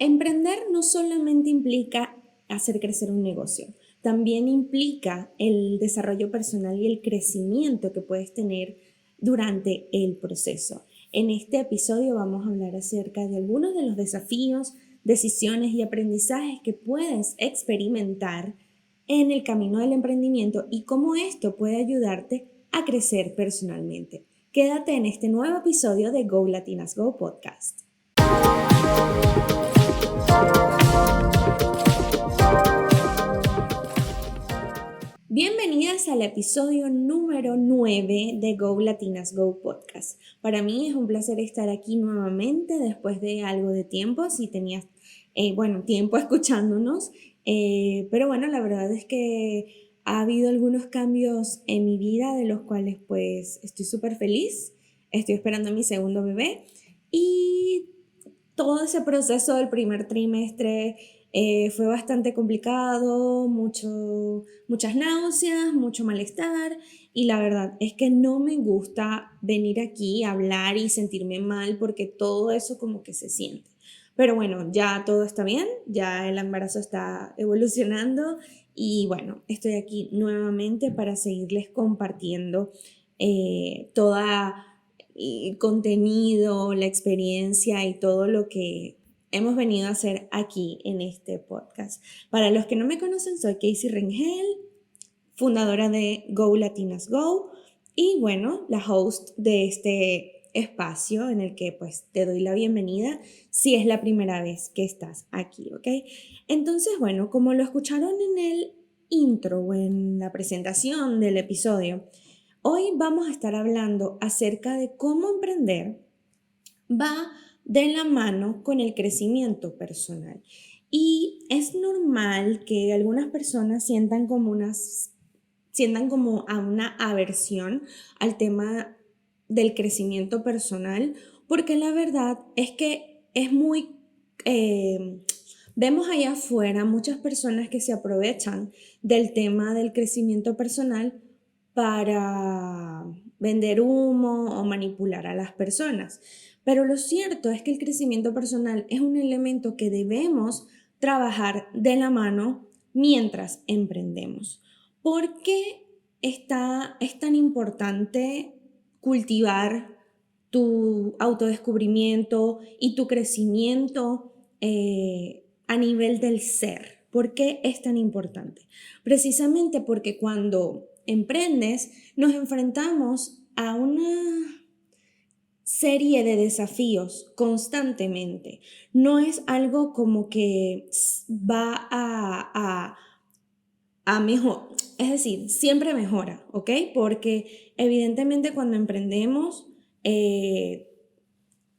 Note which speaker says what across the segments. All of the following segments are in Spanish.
Speaker 1: Emprender no solamente implica hacer crecer un negocio, también implica el desarrollo personal y el crecimiento que puedes tener durante el proceso. En este episodio vamos a hablar acerca de algunos de los desafíos, decisiones y aprendizajes que puedes experimentar en el camino del emprendimiento y cómo esto puede ayudarte a crecer personalmente. Quédate en este nuevo episodio de Go Latinas Go Podcast. Bienvenidas al episodio número 9 de Go Latinas Go Podcast. Para mí es un placer estar aquí nuevamente después de algo de tiempo, si tenías tiempo escuchándonos, pero bueno, la verdad es que ha habido algunos cambios en mi vida de los cuales pues estoy súper feliz. Estoy esperando a mi segundo bebé y todo ese proceso del primer trimestre fue bastante complicado, muchas náuseas, mucho malestar, y la verdad es que no me gusta venir aquí a hablar y sentirme mal porque todo eso como que se siente. Pero bueno, ya todo está bien, ya el embarazo está evolucionando y bueno, estoy aquí nuevamente para seguirles compartiendo toda el contenido, la experiencia y todo lo que hemos venido a hacer aquí en este podcast. Para los que no me conocen, soy Casey Rengel, fundadora de Go Latinas Go y bueno, la host de este espacio en el que pues te doy la bienvenida si es la primera vez que estás aquí, ¿ok? Entonces, bueno, como lo escucharon en el intro o en la presentación del episodio, hoy vamos a estar hablando acerca de cómo emprender va de la mano con el crecimiento personal. Y es normal que algunas personas sientan como a una aversión al tema del crecimiento personal, porque la verdad es que es muy... vemos allá afuera muchas personas que se aprovechan del tema del crecimiento personal para vender humo o manipular a las personas. Pero lo cierto es que el crecimiento personal es un elemento que debemos trabajar de la mano mientras emprendemos. ¿Por qué es tan importante cultivar tu autodescubrimiento y tu crecimiento a nivel del ser? ¿Por qué es tan importante? Precisamente porque cuando emprendes nos enfrentamos a una serie de desafíos constantemente. No es algo como que va a mejor, es decir, siempre mejora, ¿ok? Porque evidentemente cuando emprendemos,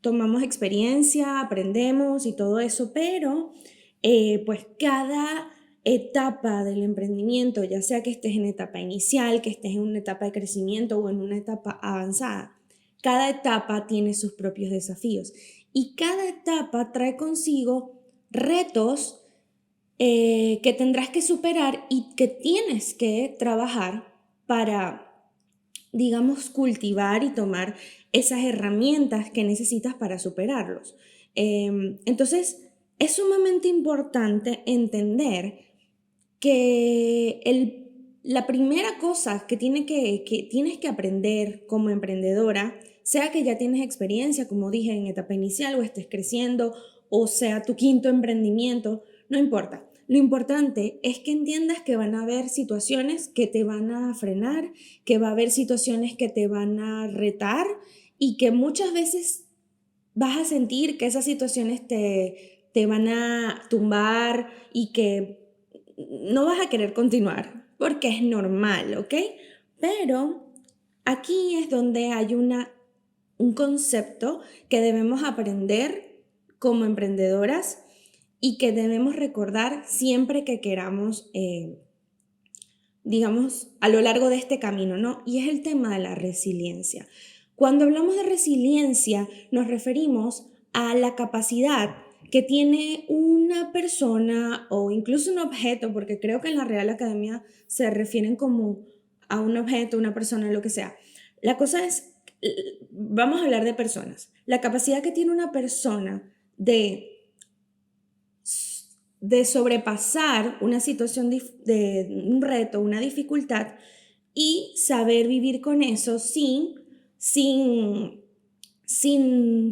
Speaker 1: tomamos experiencia, aprendemos y todo eso, pero pues cada etapa del emprendimiento, ya sea que estés en etapa inicial, que estés en una etapa de crecimiento o en una etapa avanzada, cada etapa tiene sus propios desafíos y cada etapa trae consigo retos que tendrás que superar y que tienes que trabajar para, digamos, cultivar y tomar esas herramientas que necesitas para superarlos. Entonces, es sumamente importante entender que la primera cosa que tienes que aprender como emprendedora, sea que ya tienes experiencia, como dije, en etapa inicial o estés creciendo, o sea tu quinto emprendimiento, no importa. Lo importante es que entiendas que van a haber situaciones que te van a frenar, que va a haber situaciones que te van a retar y que muchas veces vas a sentir que esas situaciones te van a tumbar y que no vas a querer continuar porque es normal, ¿ok? Pero aquí es donde hay un concepto que debemos aprender como emprendedoras y que debemos recordar siempre que queramos, digamos, a lo largo de este camino, ¿no? Y es el tema de la resiliencia. Cuando hablamos de resiliencia, nos referimos a la capacidad que tiene una persona o incluso un objeto, porque creo que en la Real Academia se refieren como a un objeto, una persona, lo que sea. La cosa es, vamos a hablar de personas. La capacidad que tiene una persona de de sobrepasar una situación de un reto, una dificultad y saber vivir con eso sin, sin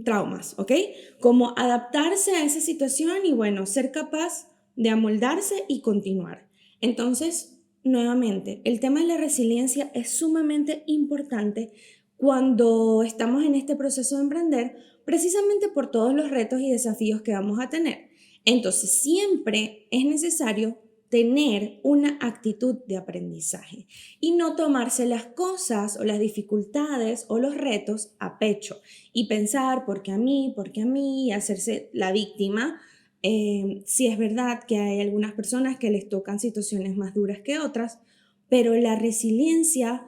Speaker 1: traumas, ¿ok? Como adaptarse a esa situación y bueno, ser capaz de amoldarse y continuar. Entonces, nuevamente, el tema de la resiliencia es sumamente importante cuando estamos en este proceso de emprender, precisamente por todos los retos y desafíos que vamos a tener. Entonces, siempre es necesario tener una actitud de aprendizaje y no tomarse las cosas o las dificultades o los retos a pecho y pensar por qué a mí, y hacerse la víctima. Sí es verdad que hay algunas personas que les tocan situaciones más duras que otras, pero la resiliencia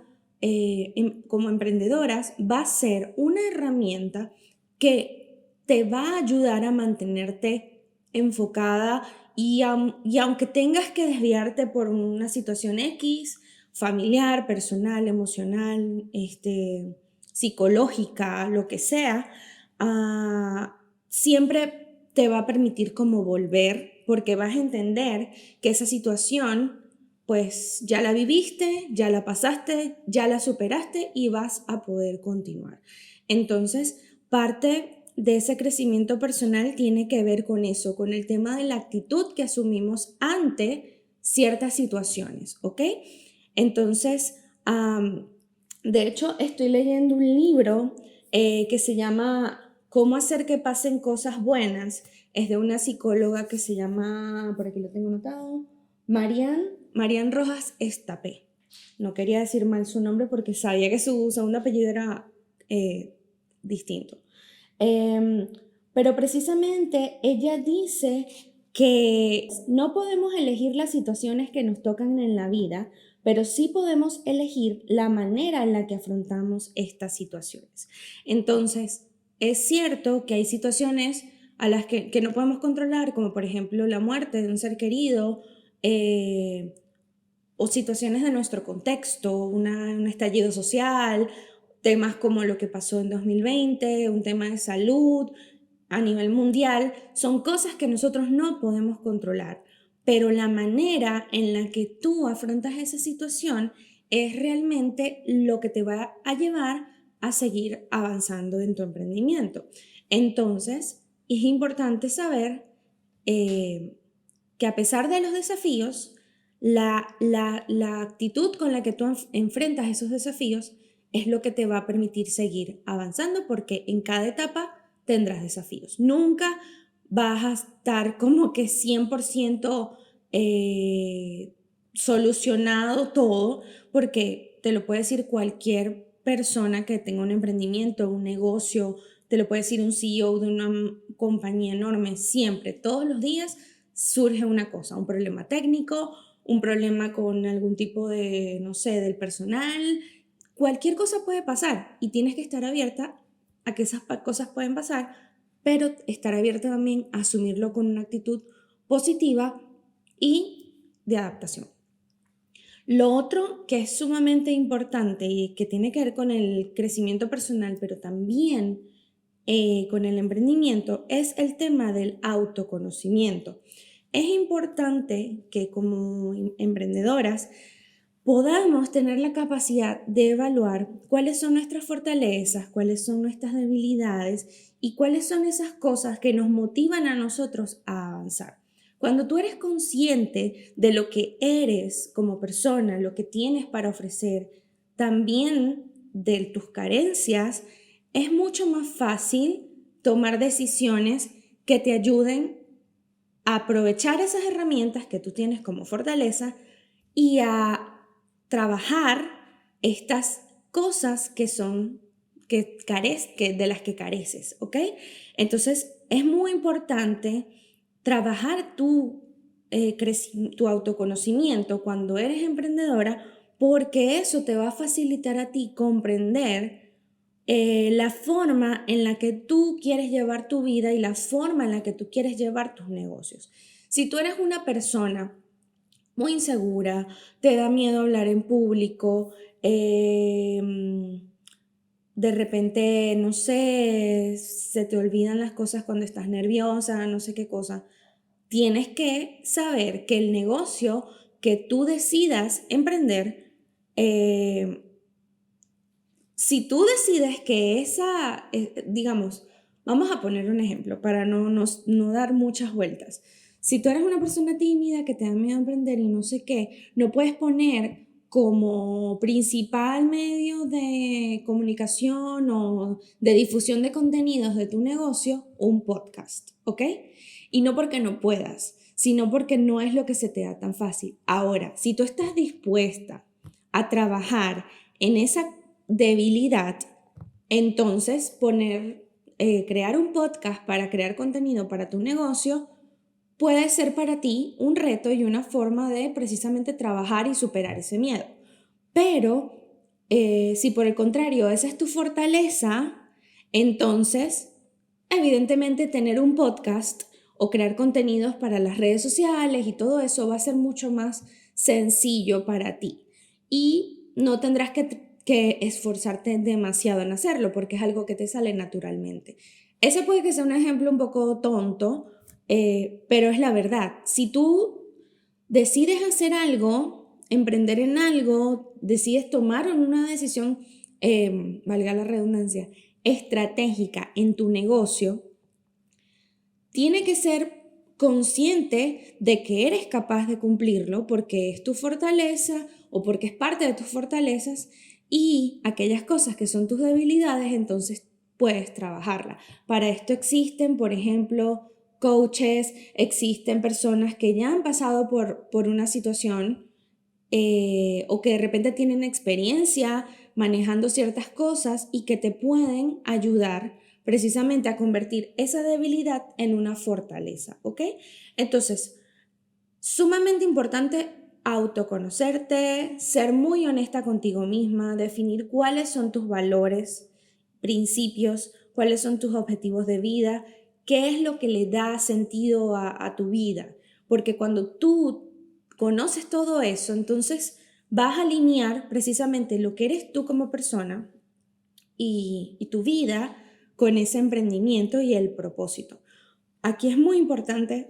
Speaker 1: como emprendedoras va a ser una herramienta que te va a ayudar a mantenerte enfocada y aunque tengas que desviarte por una situación X, familiar, personal, emocional, psicológica, lo que sea, siempre te va a permitir como volver porque vas a entender que esa situación pues ya la viviste, ya la pasaste, ya la superaste y vas a poder continuar. Entonces, parte de ese crecimiento personal tiene que ver con eso, con el tema de la actitud que asumimos ante ciertas situaciones, ¿ok? Entonces, de hecho, estoy leyendo un libro que se llama Cómo hacer que pasen cosas buenas. Es de una psicóloga que se llama, por aquí lo tengo anotado, Marian Rojas Estapé. No quería decir mal su nombre porque sabía que su segundo apellido era distinto. Eh, pero precisamente ella dice que no podemos elegir las situaciones que nos tocan en la vida, pero sí podemos elegir la manera en la que afrontamos estas situaciones. Entonces, es cierto que hay situaciones a las que no podemos controlar, como por ejemplo la muerte de un ser querido, o situaciones de nuestro contexto, un estallido social, temas como lo que pasó en 2020, un tema de salud a nivel mundial, son cosas que nosotros no podemos controlar, pero la manera en la que tú afrontas esa situación es realmente lo que te va a llevar a seguir avanzando en tu emprendimiento. Entonces, es importante saber que a pesar de los desafíos, la actitud con la que tú enfrentas esos desafíos es lo que te va a permitir seguir avanzando porque en cada etapa tendrás desafíos. Nunca vas a estar como que 100% solucionado todo porque te lo puede decir cualquier persona que tenga un emprendimiento, un negocio, te lo puede decir un CEO de una compañía enorme, siempre, todos los días surge una cosa, un problema técnico, un problema con algún tipo de, no sé, del personal, cualquier cosa puede pasar y tienes que estar abierta a que esas cosas pueden pasar, pero estar abierta también a asumirlo con una actitud positiva y de adaptación. Lo otro que es sumamente importante y que tiene que ver con el crecimiento personal, pero también con el emprendimiento, es el tema del autoconocimiento. Es importante que como emprendedoras podamos tener la capacidad de evaluar cuáles son nuestras fortalezas, cuáles son nuestras debilidades y cuáles son esas cosas que nos motivan a nosotros a avanzar. Cuando tú eres consciente de lo que eres como persona, lo que tienes para ofrecer, también de tus carencias, es mucho más fácil tomar decisiones que te ayuden a aprovechar esas herramientas que tú tienes como fortaleza y a trabajar estas cosas que son que de las que careces, ¿ok? Entonces es muy importante trabajar tu autoconocimiento cuando eres emprendedora porque eso te va a facilitar a ti comprender la forma en la que tú quieres llevar tu vida y la forma en la que tú quieres llevar tus negocios. Si tú eres una persona muy insegura, te da miedo hablar en público, de repente, no sé, se te olvidan las cosas cuando estás nerviosa, no sé qué cosa, tienes que saber que el negocio que tú decidas emprender, si tú decides que digamos, vamos a poner un ejemplo para no dar muchas vueltas. Si tú eres una persona tímida que te da miedo emprender y no sé qué, no puedes poner como principal medio de comunicación o de difusión de contenidos de tu negocio un podcast, ¿ok? Y no porque no puedas, sino porque no es lo que se te da tan fácil. Ahora, si tú estás dispuesta a trabajar en esa debilidad, entonces crear un podcast para crear contenido para tu negocio puede ser para ti un reto y una forma de precisamente trabajar y superar ese miedo. Pero si por el contrario esa es tu fortaleza, entonces evidentemente tener un podcast o crear contenidos para las redes sociales y todo eso va a ser mucho más sencillo para ti. Y no tendrás que esforzarte demasiado en hacerlo porque es algo que te sale naturalmente. Ese puede que sea un ejemplo un poco tonto, pero es la verdad. Si tú decides hacer algo, emprender en algo, decides tomar una decisión, valga la redundancia, estratégica en tu negocio, tiene que ser consciente de que eres capaz de cumplirlo porque es tu fortaleza o porque es parte de tus fortalezas, y aquellas cosas que son tus debilidades, entonces puedes trabajarla. Para esto existen, por ejemplo, coaches, existen personas que ya han pasado por una situación o que de repente tienen experiencia manejando ciertas cosas y que te pueden ayudar precisamente a convertir esa debilidad en una fortaleza, ¿ok? Entonces, sumamente importante autoconocerte, ser muy honesta contigo misma, definir cuáles son tus valores, principios, cuáles son tus objetivos de vida, qué es lo que le da sentido a tu vida. Porque cuando tú conoces todo eso, entonces vas a alinear precisamente lo que eres tú como persona y tu vida con ese emprendimiento y el propósito. Aquí es muy importante,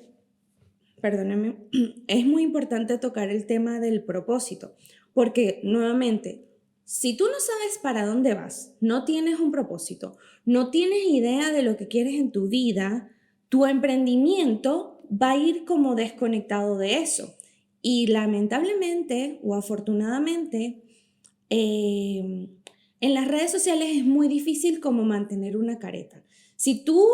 Speaker 1: perdóname, es muy importante tocar el tema del propósito, porque nuevamente, si tú no sabes para dónde vas, no tienes un propósito, no tienes idea de lo que quieres en tu vida, tu emprendimiento va a ir como desconectado de eso. Y lamentablemente o afortunadamente, en las redes sociales es muy difícil como mantener una careta. Si tú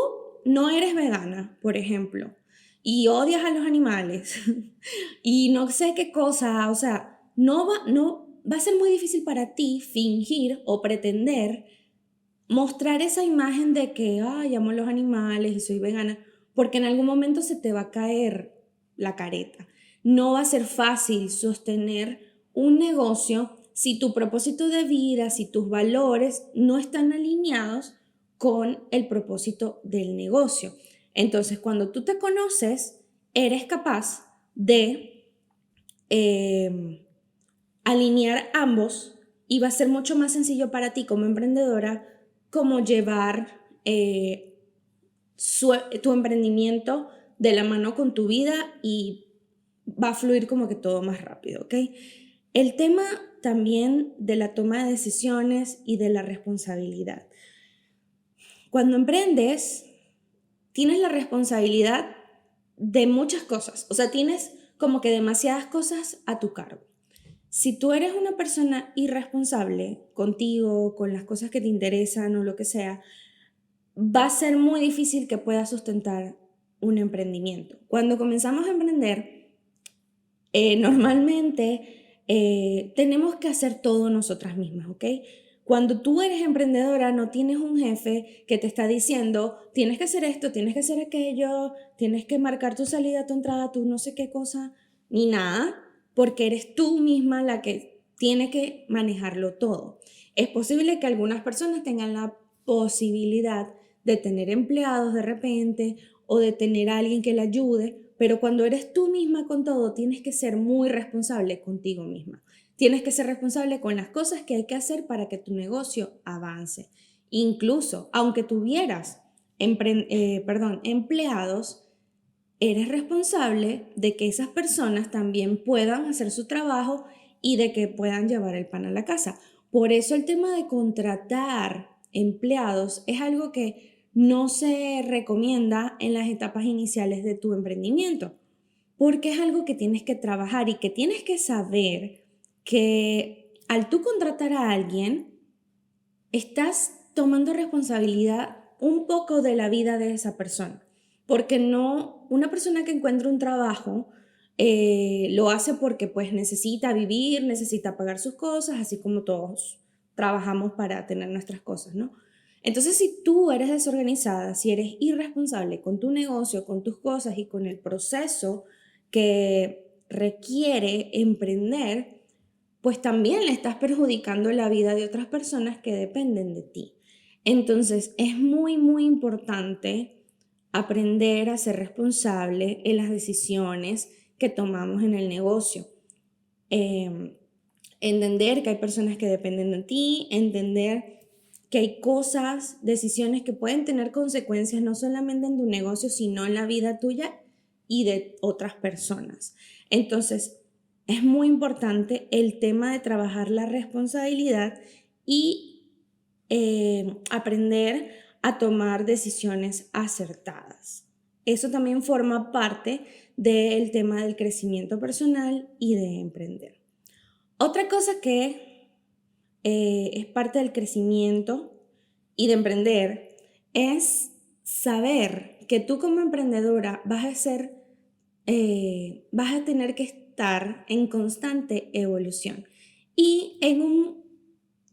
Speaker 1: no eres vegana, por ejemplo, y odias a los animales y no sé qué cosa, o sea, no va a ser muy difícil para ti fingir o pretender mostrar esa imagen de que, ay, amo a los animales y soy vegana, porque en algún momento se te va a caer la careta. No va a ser fácil sostener un negocio si tu propósito de vida, si tus valores no están alineados con el propósito del negocio. Entonces, cuando tú te conoces, eres capaz de alinear ambos y va a ser mucho más sencillo para ti como emprendedora como llevar tu emprendimiento de la mano con tu vida y va a fluir como que todo más rápido, ¿ok? El tema también de la toma de decisiones y de la responsabilidad. Cuando emprendes, tienes la responsabilidad de muchas cosas, o sea, tienes como que demasiadas cosas a tu cargo. Si tú eres una persona irresponsable contigo, con las cosas que te interesan o lo que sea, va a ser muy difícil que puedas sustentar un emprendimiento. Cuando comenzamos a emprender, normalmente tenemos que hacer todo nosotras mismas, ¿ok? Cuando tú eres emprendedora, no tienes un jefe que te está diciendo, tienes que hacer esto, tienes que hacer aquello, tienes que marcar tu salida, tu entrada, tu no sé qué cosa, ni nada, porque eres tú misma la que tiene que manejarlo todo. Es posible que algunas personas tengan la posibilidad de tener empleados de repente o de tener a alguien que le ayude, pero cuando eres tú misma con todo, tienes que ser muy responsable contigo misma. Tienes que ser responsable con las cosas que hay que hacer para que tu negocio avance. Incluso, aunque tuvieras empleados, eres responsable de que esas personas también puedan hacer su trabajo y de que puedan llevar el pan a la casa. Por eso el tema de contratar empleados es algo que no se recomienda en las etapas iniciales de tu emprendimiento, porque es algo que tienes que trabajar y que tienes que saber que al tú contratar a alguien, estás tomando responsabilidad un poco de la vida de esa persona, porque no, una persona que encuentra un trabajo lo hace porque pues necesita vivir, necesita pagar sus cosas, así como todos trabajamos para tener nuestras cosas, ¿no? Entonces, si tú eres desorganizada, si eres irresponsable con tu negocio, con tus cosas y con el proceso que requiere emprender, pues también le estás perjudicando la vida de otras personas que dependen de ti. Entonces, es muy, muy importante aprender a ser responsable en las decisiones que tomamos en el negocio. Eh, Entender que hay personas que dependen de ti, entender que hay cosas, decisiones que pueden tener consecuencias no solamente en tu negocio, sino en la vida tuya y de otras personas. Entonces, es muy importante el tema de trabajar la responsabilidad y aprender a tomar decisiones acertadas. Eso también forma parte del tema del crecimiento personal y de emprender. Otra cosa que es parte del crecimiento y de emprender es saber que tú como emprendedora vas a tener que estar en constante evolución y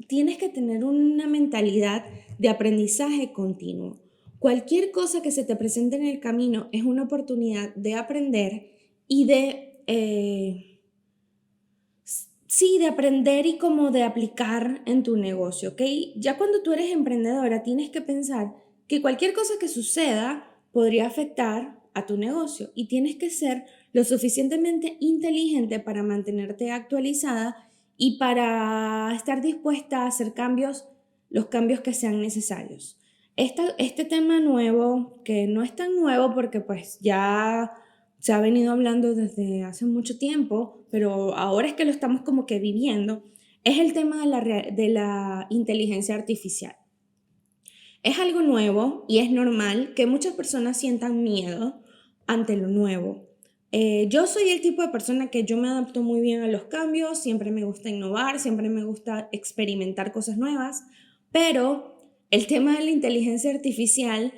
Speaker 1: tienes que tener una mentalidad de aprendizaje continuo. Cualquier cosa que se te presente en el camino es una oportunidad de aprender y de aprender y como de aplicar en tu negocio, ¿ok? Ya cuando tú eres emprendedora tienes que pensar que cualquier cosa que suceda podría afectar a tu negocio y tienes que ser lo suficientemente inteligente para mantenerte actualizada y para estar dispuesta a hacer los cambios que sean necesarios. Este tema nuevo, que no es tan nuevo porque pues ya se ha venido hablando desde hace mucho tiempo, pero ahora es que lo estamos como que viviendo, es el tema de la inteligencia artificial. Es algo nuevo y es normal que muchas personas sientan miedo ante lo nuevo. Yo soy el tipo de persona que yo me adapto muy bien a los cambios, siempre me gusta innovar, siempre me gusta experimentar cosas nuevas, pero el tema de la inteligencia artificial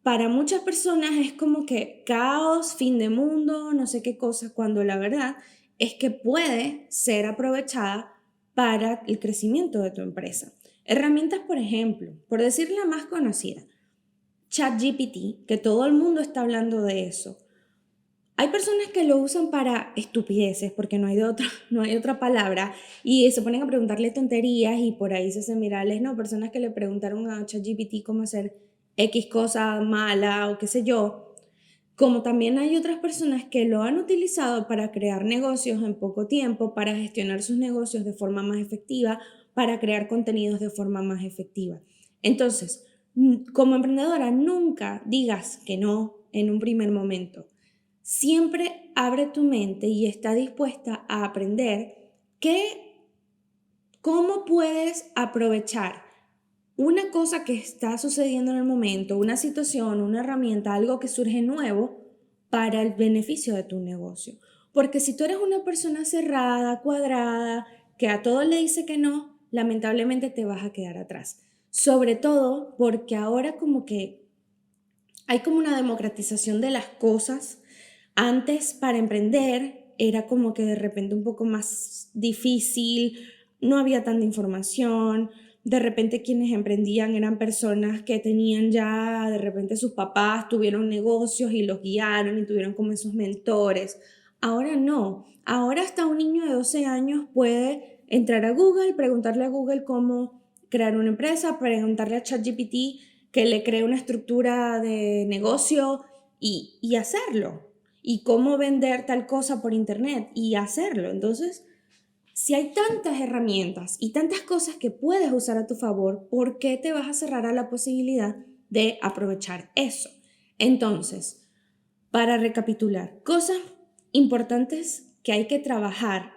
Speaker 1: para muchas personas es como que caos, fin de mundo, no sé qué cosa, cuando la verdad es que puede ser aprovechada para el crecimiento de tu empresa. Herramientas, por ejemplo, por decir la más conocida, ChatGPT, que todo el mundo está hablando de eso. Hay personas que lo usan para estupideces, porque no hay otra palabra, y se ponen a preguntarle tonterías y por ahí se hacen virales, ¿no? Personas que le preguntaron a ChatGPT cómo hacer X cosa mala o qué sé yo. Como también hay otras personas que lo han utilizado para crear negocios en poco tiempo, para gestionar sus negocios de forma más efectiva, para crear contenidos de forma más efectiva. Entonces, como emprendedora, nunca digas que no en un primer momento. Siempre abre tu mente y está dispuesta a aprender cómo puedes aprovechar una cosa que está sucediendo en el momento, una situación, una herramienta, algo que surge nuevo para el beneficio de tu negocio. Porque si tú eres una persona cerrada, cuadrada, que a todo le dice que no, lamentablemente te vas a quedar atrás. Sobre todo porque ahora como que hay como una democratización de las cosas. Antes para emprender era como que de repente un poco más difícil, no había tanta información, de repente quienes emprendían eran personas que tenían ya, de repente sus papás tuvieron negocios y los guiaron y tuvieron como esos mentores. Ahora no, ahora hasta un niño de 12 años puede entrar a Google, preguntarle a Google cómo crear una empresa, preguntarle a ChatGPT que le cree una estructura de negocio y hacerlo. Y cómo vender tal cosa por internet y hacerlo. Entonces, si hay tantas herramientas y tantas cosas que puedes usar a tu favor, ¿por qué te vas a cerrar a la posibilidad de aprovechar eso? Entonces, Para recapitular, cosas importantes que hay que trabajar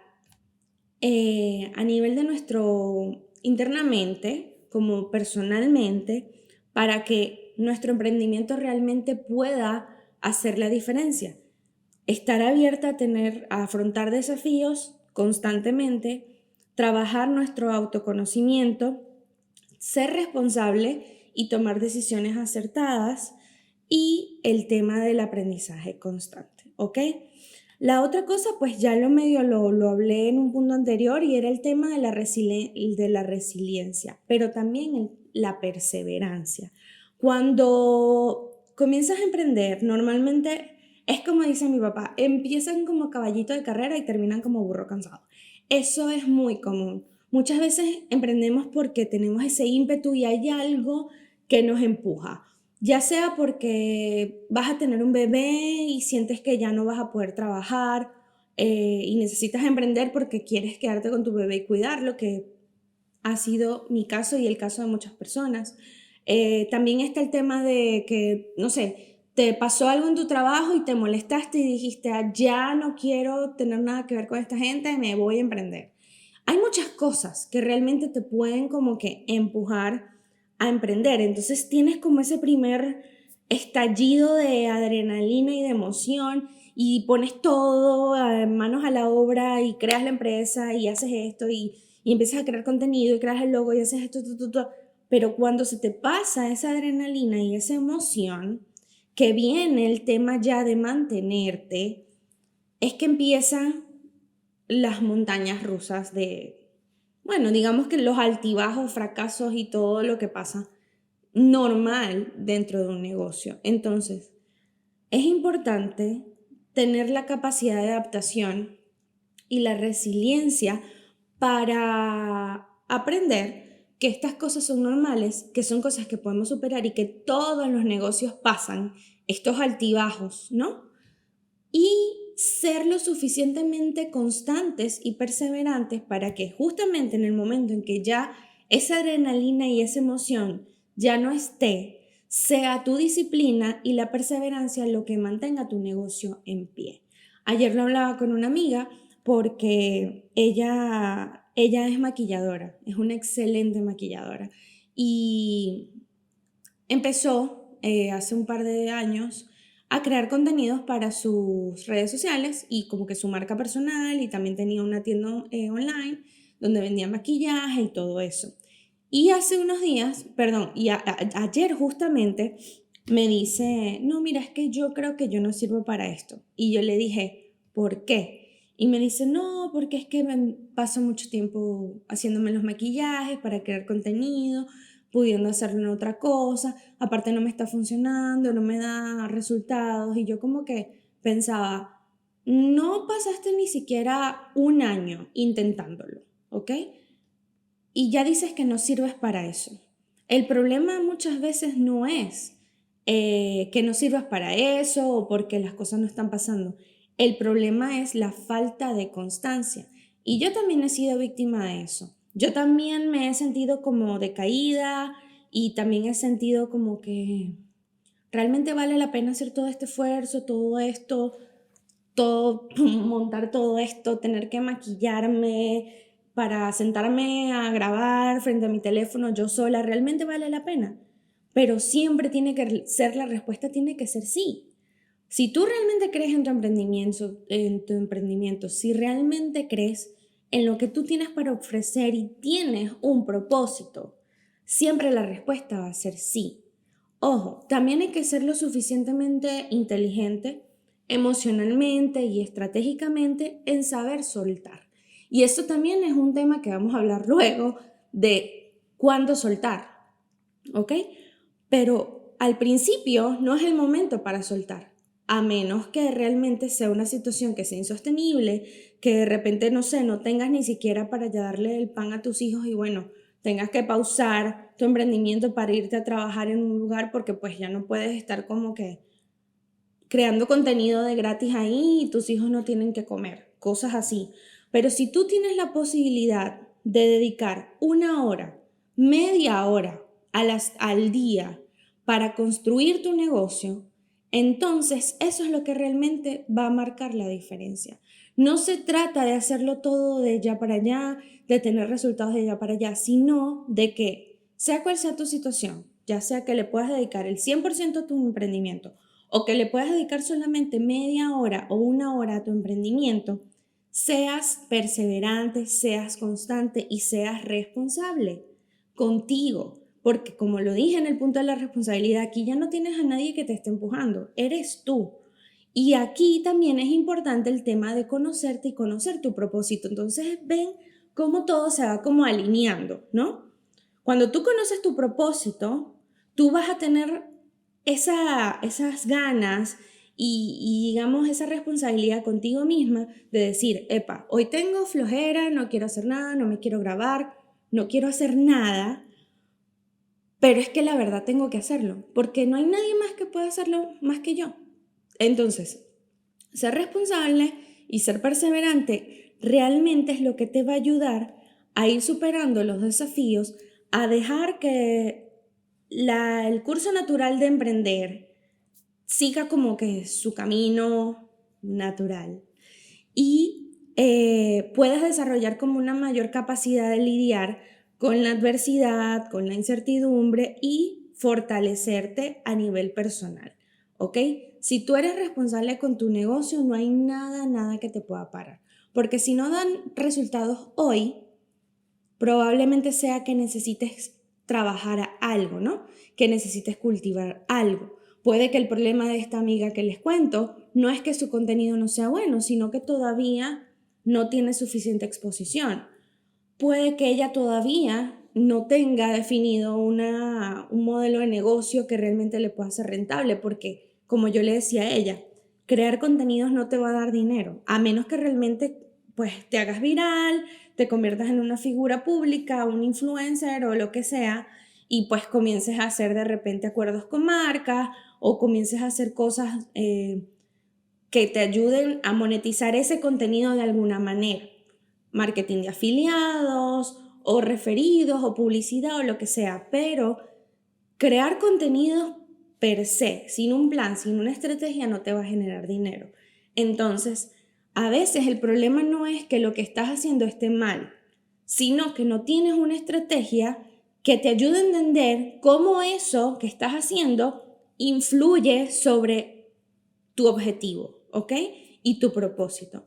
Speaker 1: a nivel de nuestro internamente, como personalmente, para que nuestro emprendimiento realmente pueda hacer la diferencia. Estar abierta a afrontar desafíos constantemente, trabajar nuestro autoconocimiento, ser responsable y tomar decisiones acertadas y el tema del aprendizaje constante, ¿ok? La otra cosa, pues ya lo hablé en un punto anterior y era el tema de la resiliencia, pero también la perseverancia. Cuando comienzas a emprender, normalmente es como dice mi papá, empiezan como caballito de carrera y terminan como burro cansado. Eso es muy común. Muchas veces emprendemos porque tenemos ese ímpetu y hay algo que nos empuja. Ya sea porque vas a tener un bebé y sientes que ya no vas a poder trabajar y necesitas emprender porque quieres quedarte con tu bebé y cuidarlo, que ha sido mi caso y el caso de muchas personas. También está el tema de que, no sé, te pasó algo en tu trabajo y te molestaste y dijiste, ya no quiero tener nada que ver con esta gente, me voy a emprender. Hay muchas cosas que realmente te pueden como que empujar a emprender. Entonces tienes como ese primer estallido de adrenalina y de emoción y pones todo manos a la obra y creas la empresa y haces esto y empiezas a crear contenido y creas el logo y haces esto, pero cuando se te pasa esa adrenalina y esa emoción, que viene el tema ya de mantenerte, es que empiezan las montañas rusas de, bueno, digamos que los altibajos, fracasos y todo lo que pasa normal dentro de un negocio. Entonces, es importante tener la capacidad de adaptación y la resiliencia para aprender que estas cosas son normales, que son cosas que podemos superar y que todos los negocios pasan estos altibajos, ¿no? Y ser lo suficientemente constantes y perseverantes para que justamente en el momento en que ya esa adrenalina y esa emoción ya no esté, sea tu disciplina y la perseverancia lo que mantenga tu negocio en pie. Ayer lo hablaba con una amiga porque ella es maquilladora, es una excelente maquilladora y empezó hace un par de años a crear contenidos para sus redes sociales y como que su marca personal y también tenía una tienda online donde vendía maquillaje y todo eso. Y hace unos días, perdón, ayer justamente me dice, no, mira, es que yo creo que yo no sirvo para esto. Y yo le dije, ¿por qué? Y me dice, no, porque es que me paso mucho tiempo haciéndome los maquillajes para crear contenido, pudiendo hacerlo en otra cosa, aparte no me está funcionando, no me da resultados y yo como que pensaba, no pasaste ni siquiera un año intentándolo, ¿ok? Y ya dices que no sirves para eso. El problema muchas veces no es que no sirvas para eso o porque las cosas no están pasando. El problema es la falta de constancia. Y yo también he sido víctima de eso. Yo también me he sentido como decaída y también he sentido como que realmente vale la pena hacer todo este esfuerzo, todo esto, todo, montar todo esto, tener que maquillarme para sentarme a grabar frente a mi teléfono yo sola, ¿realmente vale la pena? Pero siempre tiene que ser la respuesta, tiene que ser sí. Si tú realmente crees en tu emprendimiento, si realmente crees en lo que tú tienes para ofrecer y tienes un propósito, siempre la respuesta va a ser sí. Ojo, también hay que ser lo suficientemente inteligente emocionalmente y estratégicamente en saber soltar. Y esto también es un tema que vamos a hablar luego de cuándo soltar, ¿ok? Pero al principio no es el momento para soltar, a menos que realmente sea una situación que sea insostenible, que de repente, no sé, no tengas ni siquiera para ya darle el pan a tus hijos y bueno, tengas que pausar tu emprendimiento para irte a trabajar en un lugar porque pues ya no puedes estar como que creando contenido de gratis ahí y tus hijos no tienen que comer, cosas así. Pero si tú tienes la posibilidad de dedicar una hora, media hora al día para construir tu negocio, Entonces, eso es lo que realmente va a marcar la diferencia. No se trata de hacerlo todo de ya para allá, de tener resultados de ya para allá, sino de que, sea cual sea tu situación, ya sea que le puedas dedicar el 100% a tu emprendimiento o que le puedas dedicar solamente media hora o una hora a tu emprendimiento, seas perseverante, seas constante y seas responsable contigo. Porque como lo dije en el punto de la responsabilidad, aquí ya no tienes a nadie que te esté empujando, eres tú. Y aquí también es importante el tema de conocerte y conocer tu propósito. Entonces ven cómo todo se va como alineando, ¿no? Cuando tú conoces tu propósito, tú vas a tener esas ganas digamos esa responsabilidad contigo misma de decir, epa, hoy tengo flojera, no quiero hacer nada, no me quiero grabar, no quiero hacer nada, pero es que la verdad tengo que hacerlo, porque no hay nadie más que pueda hacerlo más que yo. Entonces, ser responsable y ser perseverante realmente es lo que te va a ayudar a ir superando los desafíos, a dejar que el curso natural de emprender siga como que su camino natural y puedas desarrollar como una mayor capacidad de lidiar con la adversidad, con la incertidumbre y fortalecerte a nivel personal, ¿ok? Si tú eres responsable con tu negocio, no hay nada que te pueda parar, porque si no dan resultados hoy, probablemente sea que necesites trabajar a algo, ¿no? Que necesites cultivar algo. Puede que el problema de esta amiga que les cuento no es que su contenido no sea bueno, sino que todavía no tiene suficiente exposición. Puede que ella todavía no tenga definido un modelo de negocio que realmente le pueda ser rentable, porque como yo le decía a ella, crear contenidos no te va a dar dinero, a menos que realmente pues te hagas viral, te conviertas en una figura pública, un influencer o lo que sea, y pues comiences a hacer de repente acuerdos con marcas o comiences a hacer cosas que te ayuden a monetizar ese contenido de alguna manera. Marketing de afiliados o referidos o publicidad o lo que sea, pero crear contenidos per se, sin un plan, sin una estrategia, no te va a generar dinero. Entonces, a veces el problema no es que lo que estás haciendo esté mal, sino que no tienes una estrategia que te ayude a entender cómo eso que estás haciendo influye sobre tu objetivo, ¿ok? Y tu propósito.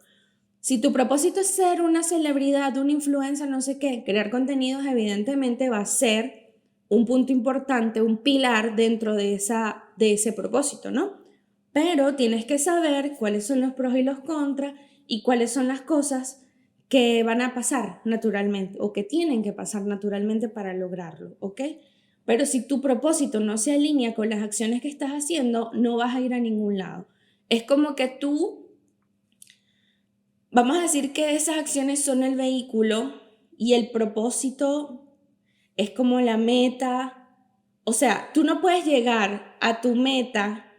Speaker 1: Si tu propósito es ser una celebridad, una influencer, no sé qué, crear contenidos evidentemente va a ser un punto importante, un pilar dentro de ese propósito, ¿no? Pero tienes que saber cuáles son los pros y los contras y cuáles son las cosas que van a pasar naturalmente o que tienen que pasar naturalmente para lograrlo, ¿ok? Pero si tu propósito no se alinea con las acciones que estás haciendo, no vas a ir a ningún lado. Es como que vamos a decir que esas acciones son el vehículo y el propósito es como la meta. O sea, tú no puedes llegar a tu meta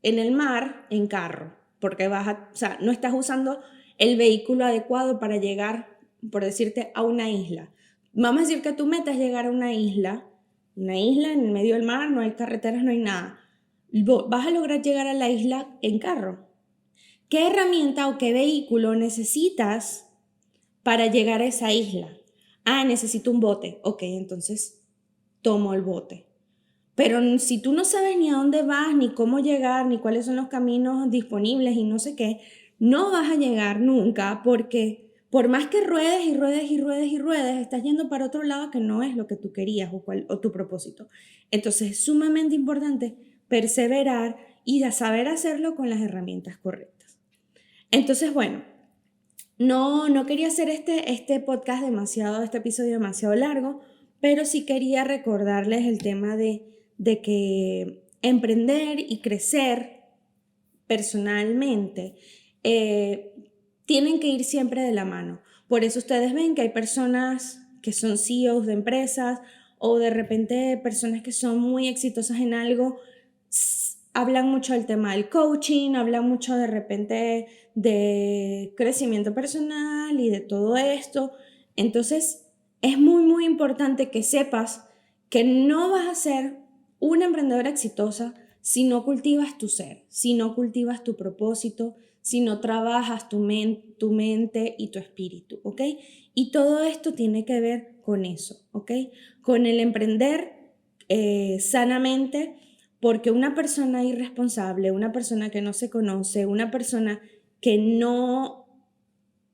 Speaker 1: en el mar en carro, porque o sea, no estás usando el vehículo adecuado para llegar, por decirte, a una isla. Vamos a decir que tu meta es llegar a una isla en el medio del mar, no hay carreteras, no hay nada. Vas a lograr llegar a la isla en carro. ¿Qué herramienta o qué vehículo necesitas para llegar a esa isla? Ah, necesito un bote. Ok, entonces tomo el bote. Pero si tú no sabes ni a dónde vas, ni cómo llegar, ni cuáles son los caminos disponibles y no sé qué, no vas a llegar nunca porque por más que ruedes y ruedes y ruedes y ruedes, estás yendo para otro lado que no es lo que tú querías o tu propósito. Entonces es sumamente importante perseverar y saber hacerlo con las herramientas correctas. Entonces, bueno, no quería hacer este podcast este episodio demasiado largo, pero sí quería recordarles el tema de que emprender y crecer personalmente tienen que ir siempre de la mano. Por eso ustedes ven que hay personas que son CEOs de empresas o de repente personas que son muy exitosas en algo, hablan mucho del tema del coaching, hablan mucho de repente de crecimiento personal y de todo esto. Entonces, es muy importante que sepas que no vas a ser una emprendedora exitosa si no cultivas tu ser, si no cultivas tu propósito, si no trabajas tu mente y tu espíritu, ¿ok? Y todo esto tiene que ver con eso, ¿ok? Con el emprender sanamente, porque una persona irresponsable, una persona que no se conoce, una persona que no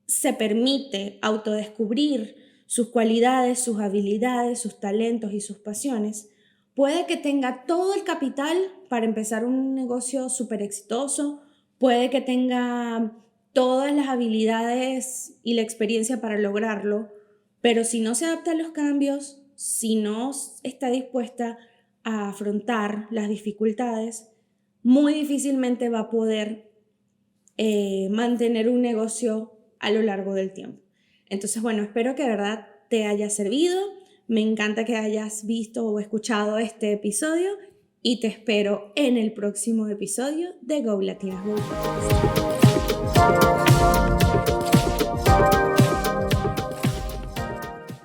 Speaker 1: se permite autodescubrir sus cualidades, sus habilidades, sus talentos y sus pasiones, puede que tenga todo el capital para empezar un negocio súper exitoso, puede que tenga todas las habilidades y la experiencia para lograrlo, pero si no se adapta a los cambios, si no está dispuesta a afrontar las dificultades, muy difícilmente va a poder mantener un negocio a lo largo del tiempo. Entonces, bueno, espero que de verdad te haya servido. Me encanta que hayas visto o escuchado este episodio y te espero en el próximo episodio de Go Latinas Go Podcast.